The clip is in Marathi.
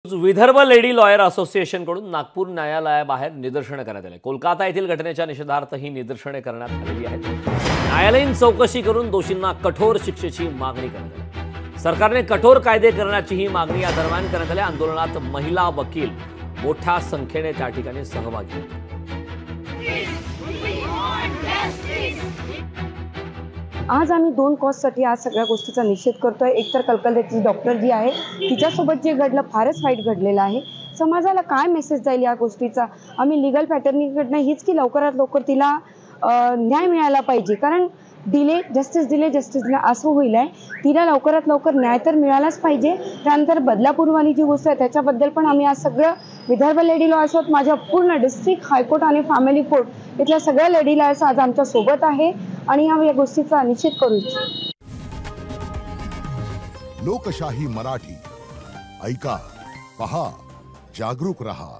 विदर्भ लेडी लॉयर असोसिएशन कडून नागपूर न्यायालयाबाहेर निदर्शने करण्यात आले। कोलकाता येथील घटनेच्या निषेधार्थ ही निदर्शने करण्यात आलेली आहेत। न्यायालयीन चौकशी करून दोषींना कठोर शिक्षेची मागणी करण्यात आली। सरकारने कठोर कायदे करण्याची ही मागणी या दरम्यान करण्यात आली। आंदोलनात महिला वकील मोठ्या संख्येने त्या ठिकाणी सहभागी होते। आज आम्ही दोन कॉजसाठी आज सगळ्या गोष्टीचा निषेध करतोय। एक तर कलकत्त्याची डॉक्टर जी आहे तिच्यासोबत जे घडलं फारच वाईट घडलेलं आहे। समाजाला काय मेसेज जाईल या गोष्टीचा? आम्ही लीगल पॅटर्निंगकडनं हीच की लवकरात लवकर तिला न्याय मिळाला पाहिजे, कारण जस्टिस दिले असं होईल आहे। तिला लवकरात लवकर न्याय तर मिळालाच पाहिजे। त्यानंतर बदलापूरवाली जी गोष्ट आहे त्याच्याबद्दल पण आम्ही आज सगळं विदर्भ लेडी लॉयर्स आहोत। माझ्या पूर्ण डिस्ट्रिक्ट हायकोर्ट आणि फॅमिली कोर्ट इथल्या सगळ्या लेडी लॉयर्स आज आमच्या सोबत आहे आणि आम्ही या गोष्टीचा निषेध करू इच्छितो। लोकशाही मराठी ऐका, पहा, जागरूक रहा।